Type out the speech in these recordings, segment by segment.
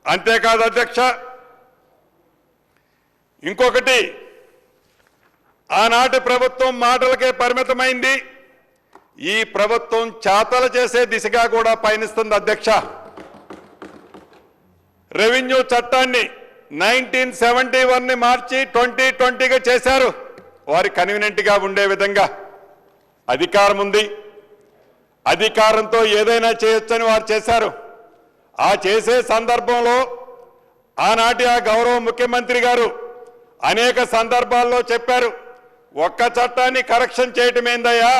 అంతేకాదు అధ్యక్ష, ఇంకొకటి, ఆనాటి ప్రభుత్వం మాటలకే పరిమితమైంది. ఈ ప్రభుత్వం చేతలు చేసే దిశగా కూడా పయనిస్తుంది అధ్యక్ష. రెవెన్యూ చట్టాన్ని 1971ని మార్చి 2020గా చేశారు. వారి కన్వీనియంట్గా ఉండే విధంగా అధికారం ఉంది, అధికారంతో ఏదైనా చేయొచ్చని వారు చేశారు. ఆ చేసే సందర్భంలో ఆనాటి ఆ గౌరవ ముఖ్యమంత్రి గారు అనేక సందర్భాల్లో చెప్పారు, ఒక్క చట్టాన్ని కరెక్షన్ చేయటమేందయ్యా,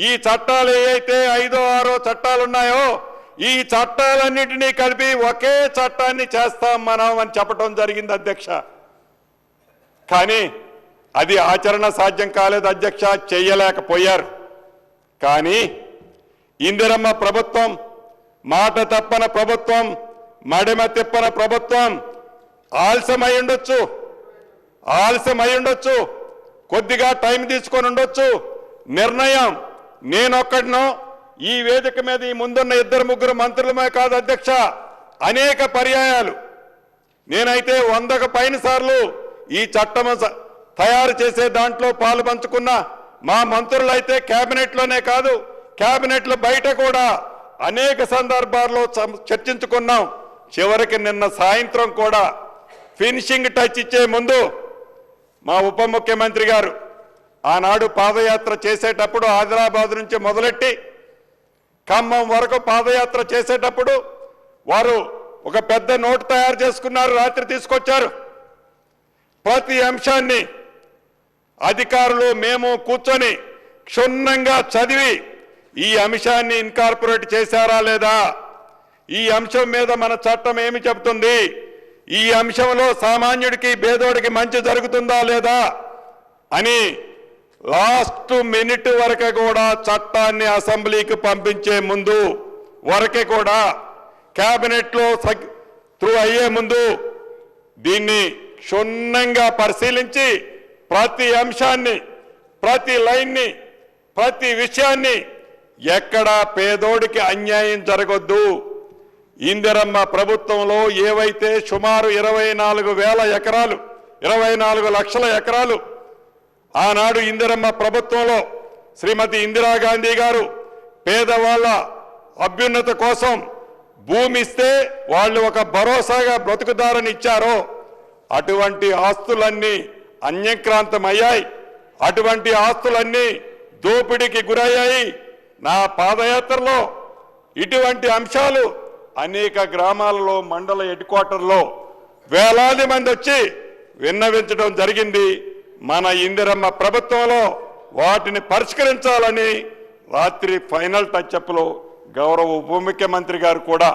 ఈ చట్టాలు ఏవైతే 5, 6 చట్టాలున్నాయో ఈ చట్టాలన్నింటినీ కలిపి ఒకే చట్టాన్ని చేస్తాం మనం అని చెప్పడం జరిగింది అధ్యక్ష. కానీ అది ఆచరణ సాధ్యం కాలేదు అధ్యక్ష, చెయ్యలేకపోయారు. కానీ ఇందిరమ్మ ప్రభుత్వం, మాట తప్పన ప్రభుత్వం, మడిమ తిప్పన ప్రభుత్వం ఆలస్యమై ఉండొచ్చు, కొద్దిగా టైం తీసుకొని ఉండొచ్చు. నిర్ణయం నేనొక్కడినో ఈ వేదిక మీద ఈ ముందున్న 2, 3 మంత్రులమే కాదు అధ్యక్ష, అనేక పర్యాయాలు నేనైతే 100కు పైన సార్లు ఈ చట్టం తయారు చేసే దాంట్లో పాలు పంచుకున్న మా మంత్రులైతే కేబినెట్లోనే కాదు, కేబినెట్ల బయట కూడా అనేక సందర్భాల్లో చర్చించుకున్నాం. చివరికి నిన్న సాయంత్రం కూడా ఫినిషింగ్ టచ్ ఇచ్చే ముందు మా ఉప ముఖ్యమంత్రి గారు ఆనాడు పాదయాత్ర చేసేటప్పుడు ఆదిలాబాద్ నుంచి మొదలెట్టి ఖమ్మం వరకు పాదయాత్ర చేసేటప్పుడు వారు ఒక పెద్ద నోటు తయారు చేసుకున్నారు, రాత్రి తీసుకొచ్చారు. ప్రతి అంశాన్ని అధికారులు మేము కూర్చొని క్షుణ్ణంగా చదివి ఈ అంశాన్ని ఇన్కార్పొరేట్ చేశారా లేదా, ఈ అంశం మీద మన చట్టం ఏమి చెబుతుంది, ఈ అంశంలో సామాన్యుడికి పేదోడికి మంచి జరుగుతుందా లేదా అని లాస్ట్ మినిట్ వరకు కూడా చట్టాన్ని అసెంబ్లీకి పంపించే ముందు వరకే కూడా కేబినెట్లో త్రూ అయ్యే ముందు దీన్ని క్షుణ్ణంగా పరిశీలించి ప్రతి అంశాన్ని, ప్రతి లైన్ని, ప్రతి విషయాన్ని ఎక్కడా పేదోడికి అన్యాయం జరగొద్దు. ఇందిరమ్మ ప్రభుత్వంలో ఏవైతే సుమారు 24,000 ఎకరాలు, 24 లక్షల ఎకరాలు ఆనాడు ఇందిరమ్మ ప్రభుత్వంలో శ్రీమతి ఇందిరాగాంధీ గారు పేదవాళ్ళ అభ్యున్నత కోసం భూమి ఇస్తే వాళ్ళు ఒక భరోసాగా బ్రతుకుదారని ఇచ్చారో అటువంటి ఆస్తులన్నీ అన్యక్రాంతమయ్యాయి, అటువంటి ఆస్తులన్నీ దోపిడీకి గురయ్యాయి. నా పాదయాత్రలో ఇటువంటి అంశాలు అనేక గ్రామాలలో, మండల హెడ్ క్వార్టర్లో వేలాది మంది వచ్చి విన్నవించడం జరిగింది. మన ఇందిరమ్మ ప్రభుత్వంలో వాటిని పరిష్కరించాలని రాత్రి ఫైనల్ టచ్అప్లో గౌరవ ఉప ముఖ్యమంత్రి గారు కూడా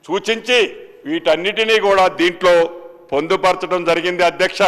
సూచించి వీటన్నిటినీ కూడా దీంట్లో పొందుపరచడం జరిగింది అధ్యక్ష.